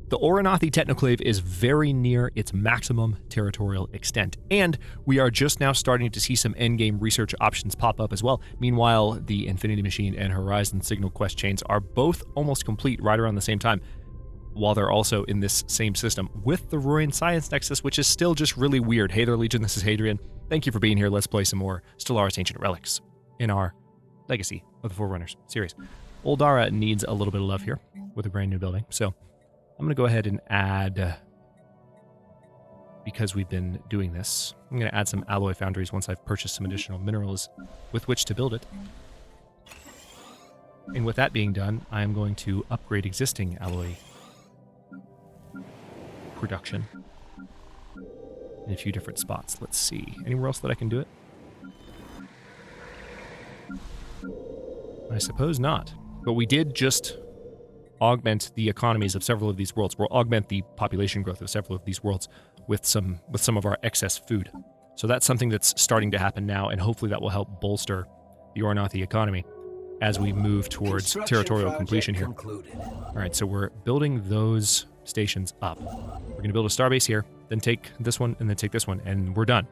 The Oranathi Technoclave is very near its maximum territorial extent, and we are just now starting to see some endgame research options pop up as well. Meanwhile, the Infinity Machine and Horizon Signal quest chains are both almost complete right around the same time, while they're also in this same system with the Royan Science Nexus, which is still just really weird. Hey there, Legion, this is Hadrian. Thank you for being here. Let's play some more Stellaris Ancient Relics in our Legacy of the Forerunners series. Oldara needs a little bit of love here with a brand new building, so I'm going to go ahead and add, because we've been doing this, I'm going to add some alloy foundries once I've purchased some additional minerals with which to build it. And with that being done, I'm going to upgrade existing alloy production in a few different spots. Let's see. Anywhere else that I can do it? I suppose not. But we did just augment the economies of several of these worlds. We'll augment the population growth of several of these worlds with some of our excess food. So that's something that's starting to happen now, and hopefully that will help bolster the Oranathi economy as we move towards territorial completion here. All right, so we're building those stations up. We're going to build a starbase here, then take this one, and then take this one, and we're done.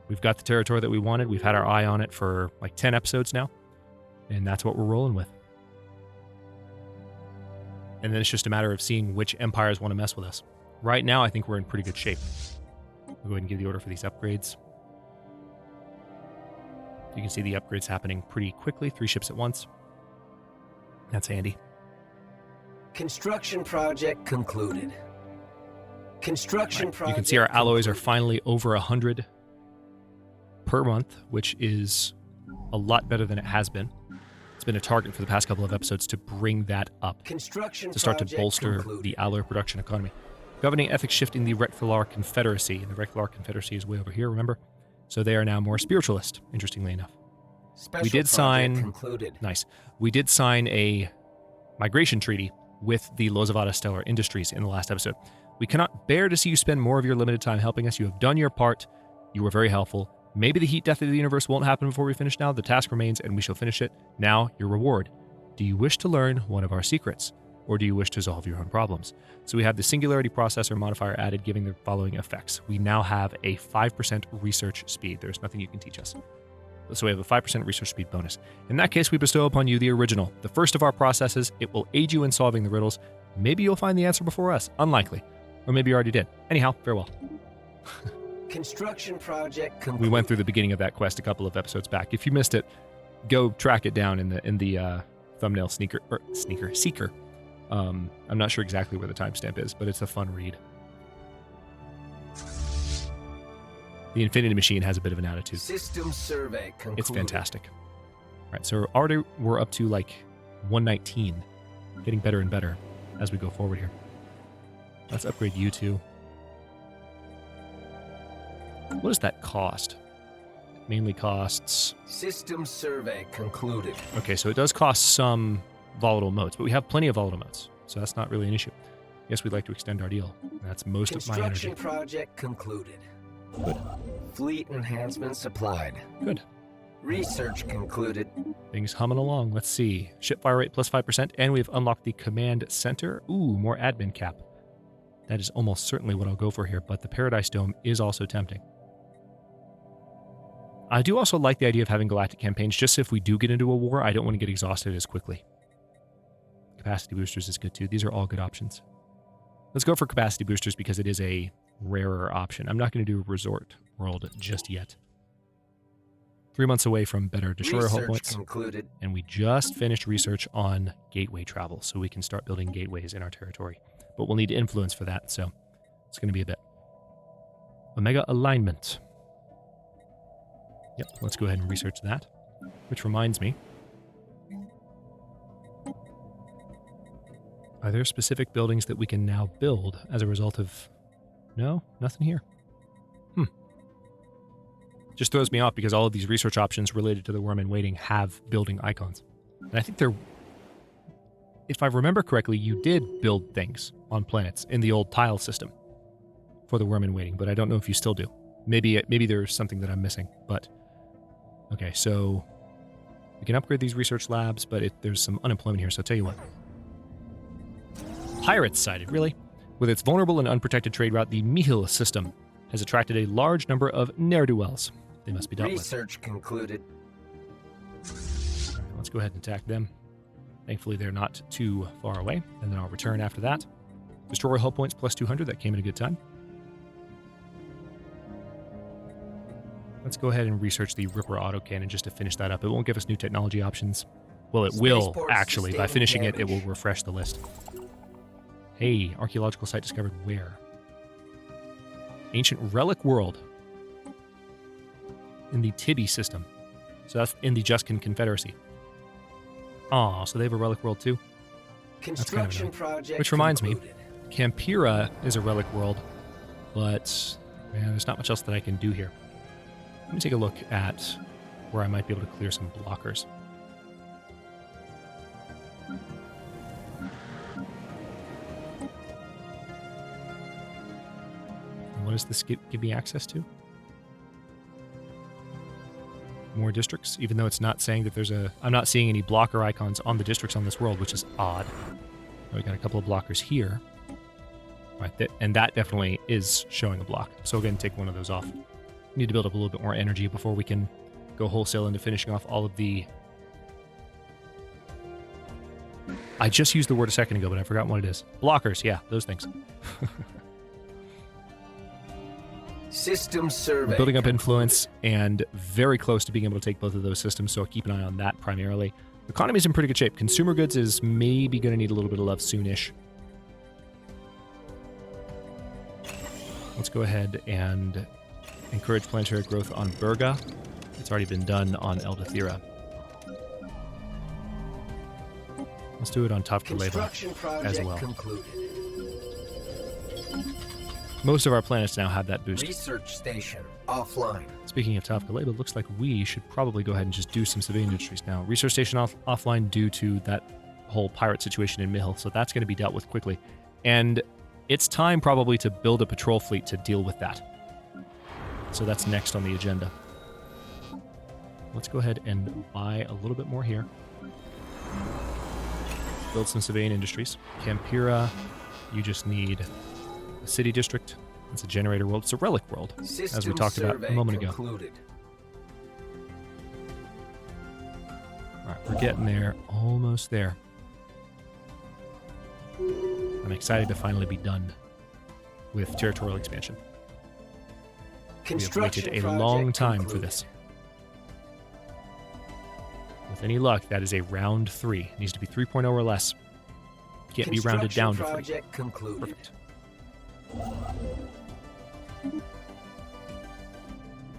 We've got the territory that we wanted. We've had our eye on it for like 10 episodes now, and that's what we're rolling with. And then it's just a matter of seeing which empires want to mess with us. Right now, I think we're in pretty good shape. I'll go ahead and give the order for these upgrades. You can see the upgrades happening pretty quickly, 3 ships at once. That's handy. Construction project concluded. Construction project. You can see our alloys are finally over 100 per month, which is a lot better than it has been. It's been a target for the past couple of episodes to bring that up, to start to bolster the alloy production economy. Governing ethics shifting the Recthalar Confederacy. And the Recthalar Confederacy is way over here, remember? So they are now more spiritualist, interestingly enough. We did sign... Nice. We did sign a migration treaty with the Lozavada Stellar Industries in the last episode. We cannot bear to see you spend more of your limited time helping us. You have done your part. You were very helpful. Maybe the heat death of the universe won't happen before we finish now. The task remains, and we shall finish it. Now, your reward. Do you wish to learn one of our secrets? Or do you wish to solve your own problems? So we have the Singularity Processor modifier added, giving the following effects. We now have a 5% research speed. There's nothing you can teach us. So we have a 5% research speed bonus. In that case, we bestow upon you the original, the first of our processes. It will aid you in solving the riddles. Maybe you'll find the answer before us. Unlikely. Or maybe you already did. Anyhow, farewell. Construction project complete. We went through the beginning of that quest a couple of episodes back. If you missed it, go track it down in the thumbnail seeker. I'm not sure exactly where the timestamp is, but it's a fun read. The Infinity Machine has a bit of an attitude. System survey concluded. It's fantastic. All right, so already we're up to like 119, getting better and better as we go forward here. Let's upgrade you two. What does that cost? It mainly costs... System survey concluded. Okay, so it does cost some volatile modes, but we have plenty of volatile modes, so that's not really an issue. Yes, we'd like to extend our deal. That's most of my energy. Construction project concluded. Good. Fleet enhancement supplied. Good. Research concluded. Things humming along. Let's see. Ship fire rate plus 5%, and we've unlocked the command center. Ooh, more admin cap. That is almost certainly what I'll go for here, but the Paradise Dome is also tempting. I do also like the idea of having galactic campaigns, just if we do get into a war, I don't want to get exhausted as quickly. Capacity boosters is good too. These are all good options. Let's go for capacity boosters because it is a rarer option. I'm not going to do Resort World just yet. 3 months away from better destroyer hull points. Concluded. And we just finished research on gateway travel, so we can start building gateways in our territory. But we'll need influence for that, so it's going to be a bit. Omega alignment. Yep, let's go ahead and research that. Which reminds me, are there specific buildings that we can now build as a result of... No? Nothing here. Just throws me off because all of these research options related to the worm in waiting have building icons. And I think they're... If I remember correctly, you did build things on planets in the old tile system for the worm in waiting, but I don't know if you still do. Maybe there's something that I'm missing, but... Okay, so we can upgrade these research labs, but there's some unemployment here, so I'll tell you what. Pirates sighted, really? With its vulnerable and unprotected trade route, the Mihil system has attracted a large number of ne'er-do-wells. They must be dealt with. Research concluded. Let's go ahead and attack them. Thankfully, they're not too far away, and then I'll return after that. Destroy hull points plus 200. That came at a good time. Let's go ahead and research the Ripper autocannon just to finish that up. It won't give us new technology options. Well, it will, actually. By finishing it, it will refresh the list. Hey, archaeological site discovered where? Ancient Relic World. In the Tibi system. So that's in the Juscan Confederacy. Aw, so they have a Relic World too? That's kind of annoying. Which reminds me, Campira is a Relic World, but man, there's not much else that I can do here. Let me take a look at where I might be able to clear some blockers. And what does this give me access to? More districts, even though it's not saying that there's a... I'm not seeing any blocker icons on the districts on this world, which is odd. We got a couple of blockers here. Right, and that definitely is showing a block. So we'll go ahead and take one of those off. We need to build up a little bit more energy before we can go wholesale into finishing off all of the... I just used the word a second ago, but I forgot what it is. Blockers, yeah, those things. System survey. Building up influence and very close to being able to take both of those systems, so I'll keep an eye on that primarily. The economy's in pretty good shape. Consumer goods is maybe going to need a little bit of love soonish. Let's go ahead and encourage planetary growth on Berga. It's already been done on Eldathira. Let's do it on Tavkaleba as well. Concluded. Most of our planets now have that boost. Research station offline. Speaking of Tavkaleba, it looks like we should probably go ahead and just do some civilian industries now. Research station offline due to that whole pirate situation in Mihil, so that's going to be dealt with quickly. And it's time probably to build a patrol fleet to deal with that. So that's next on the agenda. Let's go ahead and buy a little bit more here. Build some civilian industries. Campira, you just need a city district. It's a generator world. It's a relic world, as we talked about a moment ago. All right, we're getting there. Almost there. I'm excited to finally be done with territorial expansion. We have waited a long time for this. With any luck, that is a round 3. It needs to be 3.0 or less. Can't be rounded down to 3. Perfect.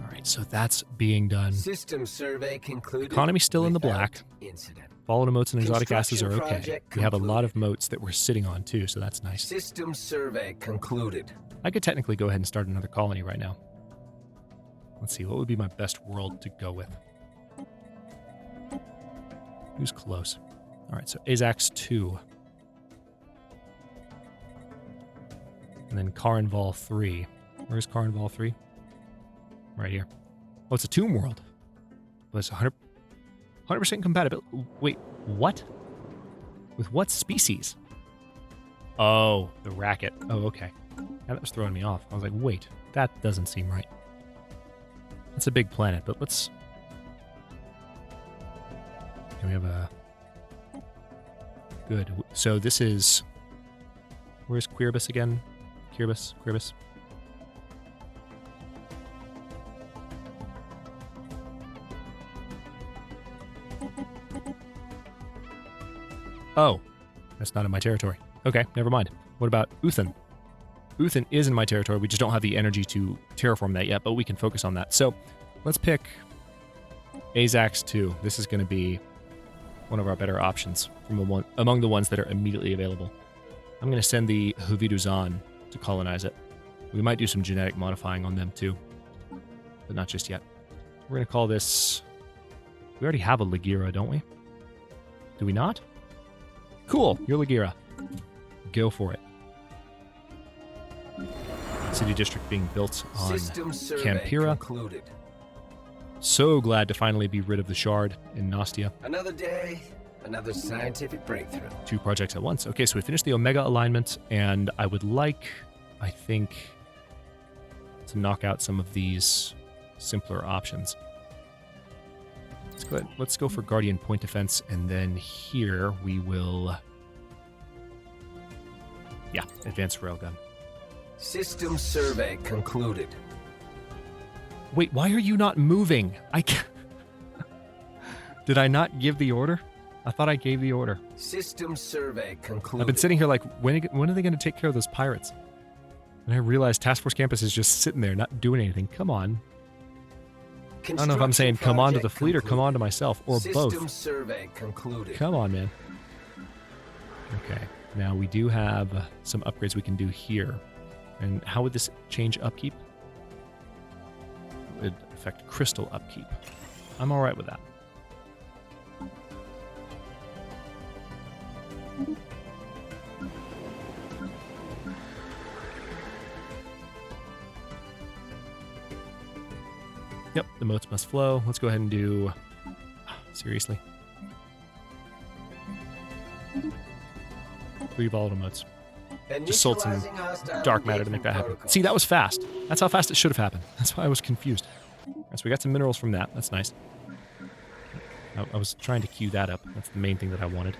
Alright, so that's being done. System survey concluded. Economy's still in the black. Incident. Fallen moats and exotic gases are okay. We have a lot of moats that we're sitting on too, so that's nice. System survey concluded. I could technically go ahead and start another colony right now. Let's see, what would be my best world to go with? Who's close? Alright, so Azax 2. And then Karanval 3. Where's Karanval 3? Right here. Oh, it's a tomb world. Well, it's 100% compatible. Wait, what? With what species? Oh, the racket. Oh, okay. That was throwing me off. I was like, wait, that doesn't seem right. That's a big planet, but let's... Okay, we have a... Good. So this is... Where's Quirbus again? Quirbus. Oh, that's not in my territory. Okay, never mind. What about Uthan? Uthan is in my territory. We just don't have the energy to terraform that yet, but we can focus on that. So let's pick Azax 2. This is going to be one of our better options from among the ones that are immediately available. I'm going to send the Huviduzan to colonize it. We might do some genetic modifying on them too, but not just yet. We're going to call this... We already have a Lagira, don't we? Do we not? Cool, you're Lagira. Go for it. City district being built on Campira. So glad to finally be rid of the shard in Nostia. Another day, Another scientific breakthrough. 2 projects at once. Okay, so we finished the Omega alignment, and I would like, I think, to knock out some of these simpler options. Let's go ahead. Let's go for Guardian Point Defense, and then here we will... Yeah, Advanced Railgun. System survey concluded. Wait, why are you not moving? I can't... Did I not give the order? I thought I gave the order. System survey concluded. I've been sitting here like, when are they going to take care of those pirates? And I realized Task Force Campus is just sitting there, not doing anything. Come on. I don't know if I'm saying come on to the fleet or come on to myself, or both. System survey concluded. Come on, man. Okay, now we do have some upgrades we can do here. And how would this change upkeep? It would affect crystal upkeep. I'm alright with that. Yep, the motes must flow. Let's go ahead and do... Seriously? 3 volatile motes. Just sold some dark matter to make that happen. See, that was fast. That's how fast it should have happened. That's why I was confused. Right, so we got some minerals from that. That's nice. I was trying to queue that up. That's the main thing that I wanted.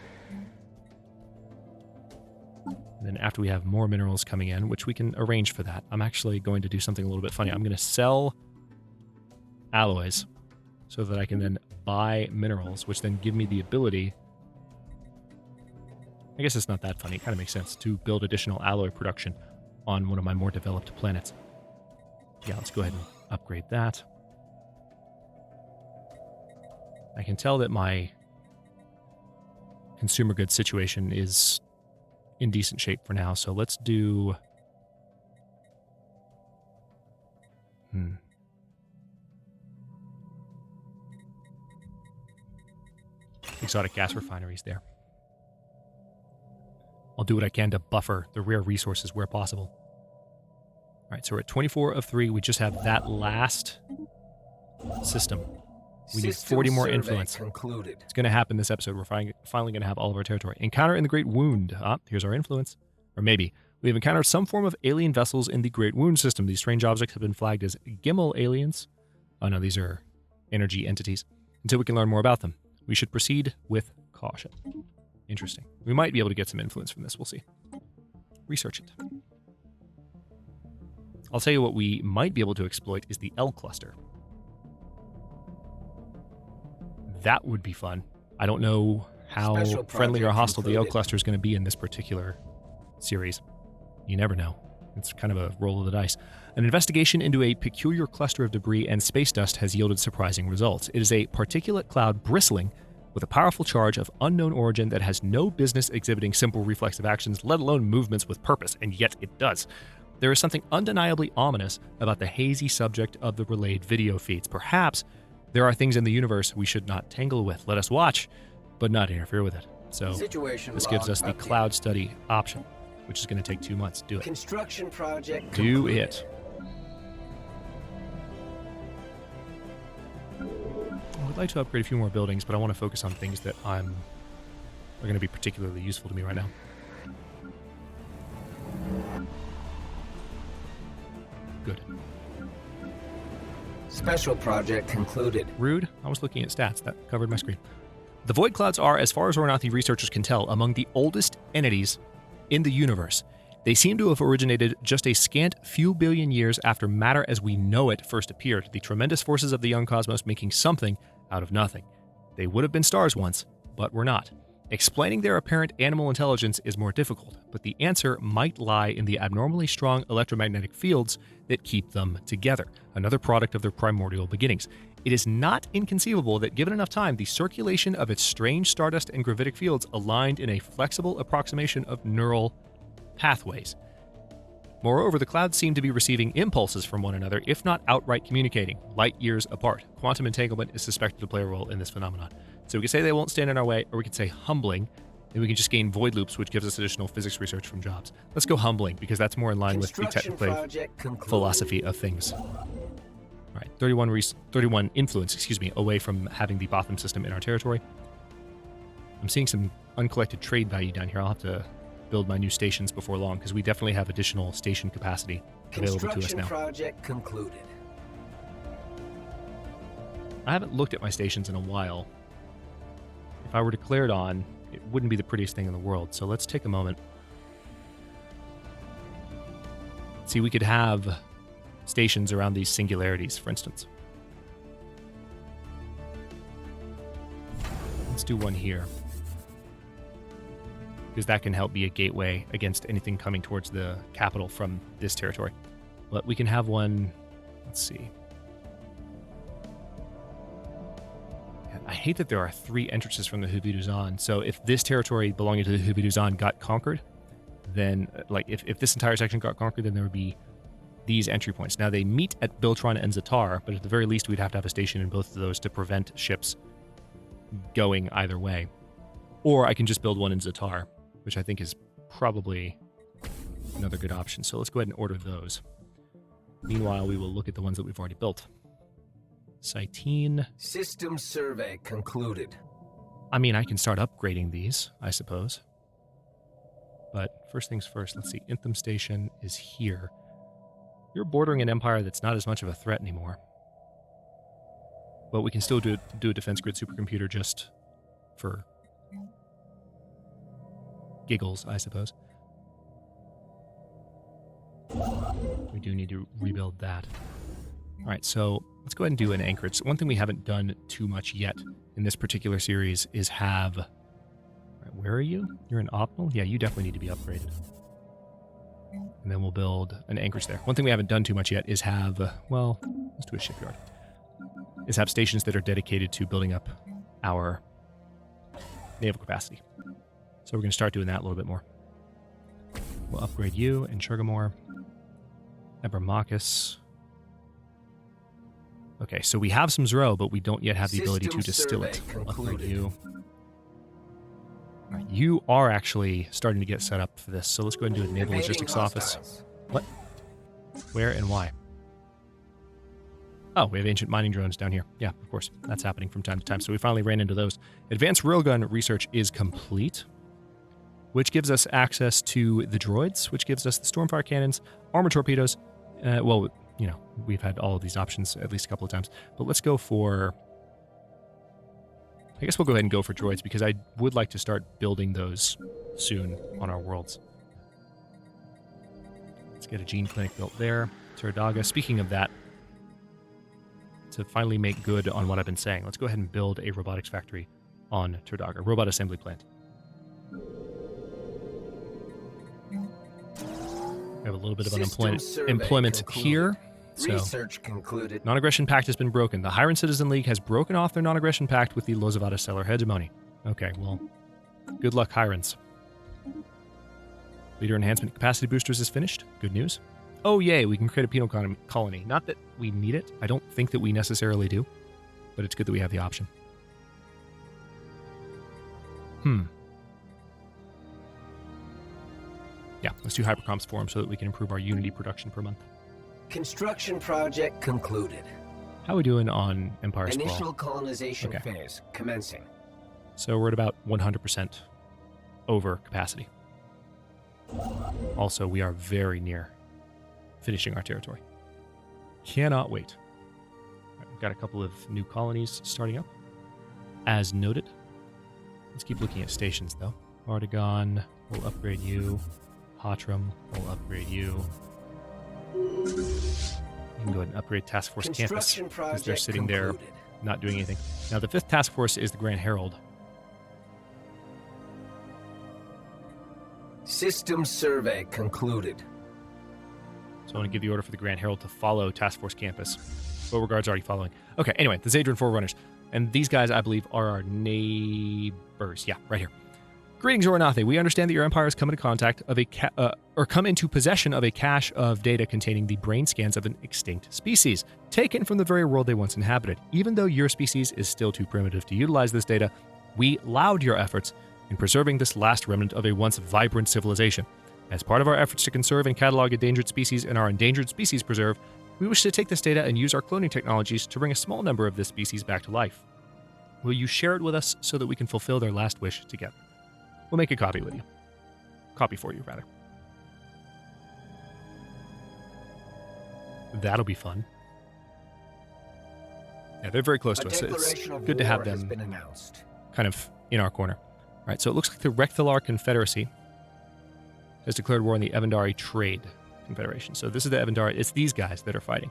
And then after we have more minerals coming in, which we can arrange for that, I'm actually going to do something a little bit funny. I'm going to sell alloys so that I can then buy minerals, which then give me the ability... I guess it's not that funny. It kind of makes sense to build additional alloy production on one of my more developed planets. Yeah, let's go ahead and upgrade that. I can tell that my consumer goods situation is in decent shape for now, so let's do... Exotic gas refineries there. I'll do what I can to buffer the rare resources where possible. All right, so we're at 24 of 3. We just have that last system. We need 40 more influence. Concluded. It's going to happen this episode. We're finally going to have all of our territory. Encounter in the Great Wound. Here's our influence. Or maybe. We have encountered some form of alien vessels in the Great Wound system. These strange objects have been flagged as Gimel aliens. Oh no, these are energy entities. Until we can learn more about them, we should proceed with caution. Interesting. We might be able to get some influence from this. We'll see. Research it. I'll tell you what we might be able to exploit is the L cluster. That would be fun. I don't know how friendly or hostile the L cluster is going to be in this particular series. You never know. It's kind of a roll of the dice. An investigation into a peculiar cluster of debris and space dust has yielded surprising results. It is a particulate cloud bristling with a powerful charge of unknown origin that has no business exhibiting simple reflexive actions, let alone movements with purpose, and yet it does. There is something undeniably ominous about the hazy subject of the relayed video feeds. Perhaps there are things in the universe we should not tangle with. Let us watch, but not interfere with it. So this gives us the cloud study option, which is going to take 2 months. Do it. Construction project Do concluded. it. I would like to upgrade a few more buildings, but I want to focus on things that are going to be particularly useful to me right now. Good. Special project concluded. Rude. I was looking at stats. That covered my screen. The Void Clouds are, as far as Ornathi researchers can tell, among the oldest entities in the universe. They seem to have originated just a scant few billion years after matter as we know it first appeared, the tremendous forces of the young cosmos making something out of nothing. They would have been stars once, but were not. Explaining their apparent animal intelligence is more difficult, but the answer might lie in the abnormally strong electromagnetic fields that keep them together, another product of their primordial beginnings. It is not inconceivable that given enough time, the circulation of its strange stardust and gravitic fields aligned in a flexible approximation of neural pathways. Moreover, the clouds seem to be receiving impulses from one another, if not outright communicating, light years apart. Quantum entanglement is suspected to play a role in this phenomenon. So we could say they won't stand in our way, or we could say humbling, and we can just gain void loops, which gives us additional physics research from jobs. Let's go humbling, because that's more in line with the technical philosophy of things. All right, 31 influence, away from having the Botham system in our territory. I'm seeing some uncollected trade value down here. I'll have to build my new stations before long, because we definitely have additional station capacity available to us Construction now. project concluded. I haven't looked at my stations in a while. If I were declared on, it wouldn't be the prettiest thing in the world. So let's take a moment. See, we could have stations around these singularities, for instance. Let's do one here, because that can help be a gateway against anything coming towards the capital from this territory. But we can have one, let's see. I hate that there are 3 entrances from the Hubiduzan. So if this territory belonging to the Hubiduzan got conquered, then, like, if this entire section got conquered, then there would be these entry points. Now, they meet at Biltron and Zatar, but at the very least, we'd have to have a station in both of those to prevent ships going either way. Or I can just build one in Zatar, which I think is probably another good option. So let's go ahead and order those. Meanwhile, we will look at the ones that we've already built. Cytine. System survey concluded. I mean, I can start upgrading these, I suppose. But first things first, let's see. Intham Station is here. You're bordering an empire that's not as much of a threat anymore. But we can still do a defense grid supercomputer just for giggles, I suppose. We do need to rebuild that. All right, so let's go ahead and do an anchorage. One thing we haven't done too much yet in this particular series is have... Right, where are you? You're an optimal? Yeah, you definitely need to be upgraded. And then we'll build an anchorage there. One thing we haven't done too much yet is have... well, let's do a shipyard. Is have stations that are dedicated to building up our naval capacity. So we're going to start doing that a little bit more. We'll upgrade you and Sugarmore. Ebermachus. Okay, so we have some Zero, but we don't yet have the ability to distill it. Upgrade you. All right, you are actually starting to get set up for this, so let's go ahead and do a naval logistics office. What? Where and why? Oh, we have ancient mining drones down here. Yeah, of course. That's happening from time to time. So we finally ran into those. Advanced railgun research is complete, which gives us access to the droids, which gives us the stormfire cannons, armor torpedoes. Well, you know, we've had all of these options at least a couple of times. But let's go for... I guess we'll go ahead and go for droids, because I would like to start building those soon on our worlds. Let's get a gene clinic built there. Teradaga. Speaking of that, to finally make good on what I've been saying, let's go ahead and build a robotics factory on Teradaga, robot assembly plant. We have a little bit of employment here. So, research concluded. Non-aggression pact has been broken. The Hiran Citizen League has broken off their non-aggression pact with the Lozavata Stellar hegemony. Okay, well, good luck, Hirans. Leader enhancement capacity boosters is finished. Good news. Oh, yay, we can create a penal colony. Not that we need it. I don't think that we necessarily do, but it's good that we have the option. Yeah, let's do hypercomps for them so that we can improve our Unity production per month. Construction project concluded. How are we doing on Empire Sprawl? Initial colonization phase commencing. So we're at about 100% over capacity. Also, we are very near finishing our territory. Cannot wait. Right, we've got a couple of new colonies starting up, as noted. Let's keep looking at stations, though. Artagon, we'll upgrade you. Hatram, we'll upgrade you. You can go ahead and upgrade Task Force Campus, because they're sitting there not doing anything. Now, the 5th Task Force is the Grand Herald. System survey concluded. So I want to give the order for the Grand Herald to follow Task Force Campus. Beauregard's already following. Okay, anyway, the Hadrian Forerunners. And these guys, I believe, are our neighbors. Yeah, right here. Greetings, Oronathe. We understand that your empire has come into contact of come into possession of a cache of data containing the brain scans of an extinct species, taken from the very world they once inhabited. Even though your species is still too primitive to utilize this data, we laud your efforts in preserving this last remnant of a once vibrant civilization. As part of our efforts to conserve and catalog endangered species in our Endangered Species Preserve, we wish to take this data and use our cloning technologies to bring a small number of this species back to life. Will you share it with us so that we can fulfill their last wish together? We'll make a copy with you. Copy for you, rather. That'll be fun. Yeah, they're very close to us. It's good to have them kind of in our corner. All right, so it looks like the Recthalar Confederacy has declared war on the Evandari Trade Confederation. So this is the Evandari. It's these guys that are fighting.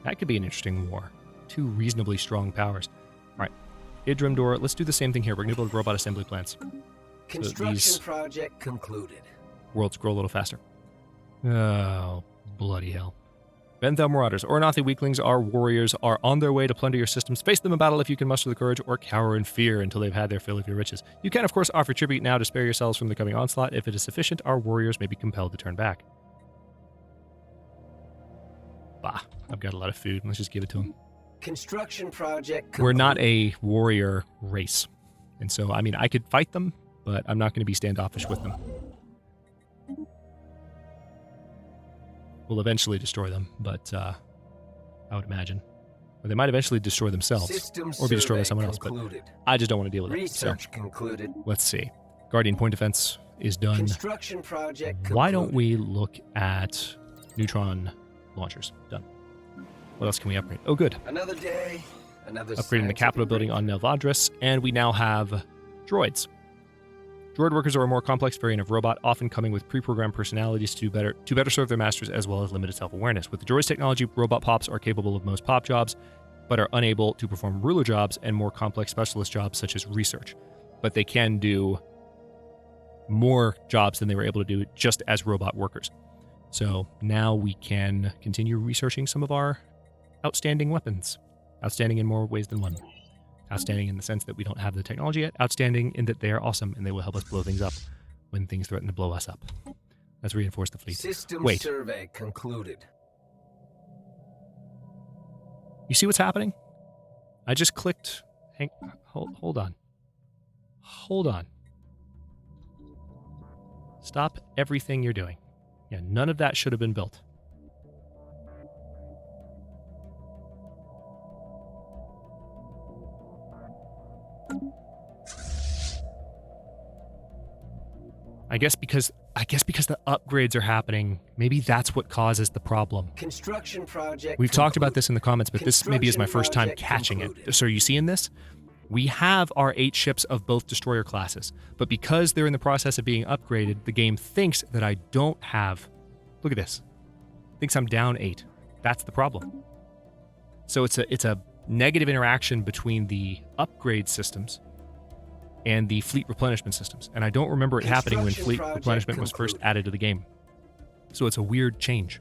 That could be an interesting war. Two reasonably strong powers. All right, Idrimdor, let's do the same thing here. We're going to build robot assembly plants. Construction project concluded. Worlds grow a little faster. Oh, bloody hell. Benthel Marauders, Ornathi weaklings, our warriors are on their way to plunder your systems. Face them in battle if you can muster the courage, or cower in fear until they've had their fill of your riches. You can, of course, offer tribute now to spare yourselves from the coming onslaught. If it is sufficient, our warriors may be compelled to turn back. Bah, I've got a lot of food. Let's just give it to them. Construction project. We're not a warrior race. And so, I mean, I could fight them, but I'm not going to be standoffish with them. We'll eventually destroy them, but I would imagine. Or they might eventually destroy themselves, or be destroyed by someone else, but I just don't want to deal with it. So, concluded. Let's see. Guardian point defense is done. Construction project. Why don't we look at neutron launchers? Done. What else can we upgrade? Oh, good. Another day, another upgrading the Capitol building on Nelvadris, and we now have droids. Droid workers are a more complex variant of robot, often coming with pre-programmed personalities to better serve their masters, as well as limited self-awareness. With the droid's technology, robot pops are capable of most pop jobs, but are unable to perform ruler jobs and more complex specialist jobs such as research. But they can do more jobs than they were able to do just as robot workers. So now we can continue researching some of our outstanding weapons. Outstanding in more ways than one. Outstanding in the sense that we don't have the technology yet. Outstanding in that they are awesome and they will help us blow things up when things threaten to blow us up. Let's reinforce the fleet. System Wait. survey concluded. You see what's happening? I just clicked. Hold on. Hold on. Stop everything you're doing. Yeah, none of that should have been built. I guess because the upgrades are happening, maybe that's what causes the problem. Construction project. We've talked about this in the comments, but this maybe is my first time catching it. So are you seeing this? We have our 8 ships of both destroyer classes, but because they're in the process of being upgraded, the game thinks that I don't have... Look at this. Thinks I'm down 8. That's the problem. So it's a negative interaction between the upgrade systems and the fleet replenishment systems. And I don't remember it happening when fleet replenishment was first added to the game. So it's a weird change.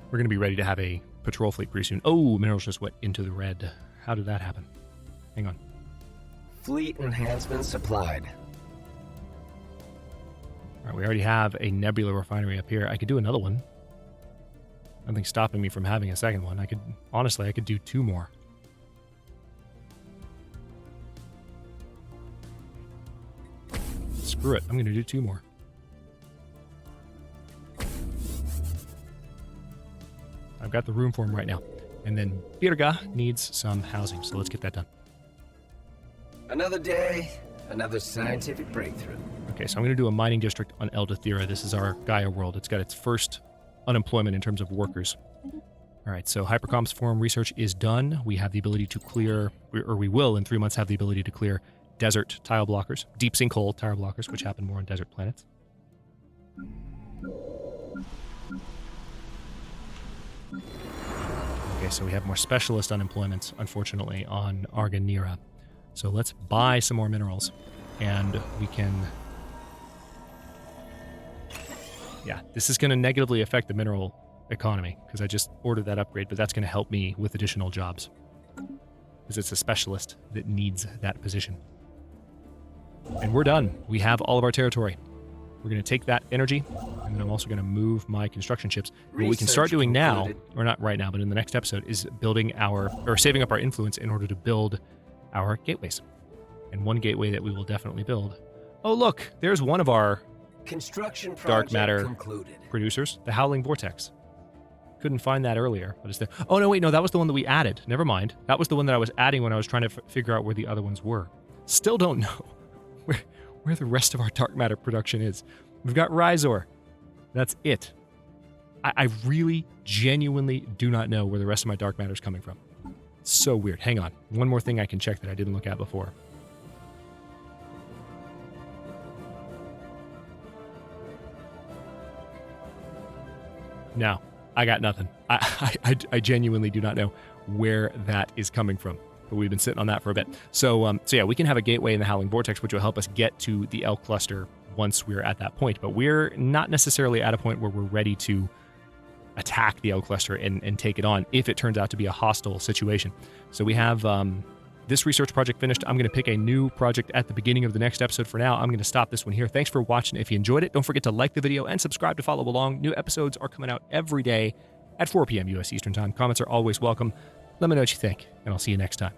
We're going to be ready to have a patrol fleet pretty soon. Oh, minerals just went into the red. How did that happen? Hang on. Fleet enhancement supplied. All right, we already have a nebula refinery up here. I could do another one. Nothing's stopping me from having a second one. I could do 2 more. Screw it. I'm going to do 2 more. I've got the room for him right now. And then Birga needs some housing, so let's get that done. Another day, another scientific breakthrough. Okay, so I'm going to do a mining district on Eldathira. This is our Gaia world. It's got its first unemployment in terms of workers. All right, so Hypercom's forum research is done. We have the ability to clear, or we will in 3 months have the ability to clear desert tile blockers, deep sinkhole tile blockers, which happen more on desert planets. Okay, so we have more specialist unemployment, unfortunately, on Arganira. So let's buy some more minerals, and we can... Yeah, this is going to negatively affect the mineral economy, because I just ordered that upgrade, but that's going to help me with additional jobs. Because it's a specialist that needs that position. And we're done. We have all of our territory. We're going to take that energy, and then I'm also going to move my construction ships. What we can start doing now, or not right now, but in the next episode, is building saving up our influence in order to build our gateways. And one gateway that we will definitely build. Oh, look, there's one of our construction dark matter concluded. producers, the Howling Vortex. Couldn't find that earlier. But it's there. Oh, no, wait, no, that was the one that we added. Never mind. That was the one that I was adding when I was trying to figure out where the other ones were. Still don't know where the rest of our dark matter production is. We've got Rhizor. That's it. I really, genuinely do not know where the rest of my dark matter is coming from. So weird. Hang on. One more thing I can check that I didn't look at before. No, I got nothing. I genuinely do not know where that is coming from. But we've been sitting on that for a bit. So yeah, we can have a gateway in the Howling Vortex, which will help us get to the L cluster once we're at that point. But we're not necessarily at a point where we're ready to attack the L cluster and take it on if it turns out to be a hostile situation. So we have this research project finished. I'm going to pick a new project at the beginning of the next episode. For now, I'm going to stop this one here. Thanks for watching. If you enjoyed it, don't forget to like the video and subscribe to follow along. New episodes are coming out every day at 4 p.m. U.S. Eastern Time. Comments are always welcome. Let me know what you think, and I'll see you next time.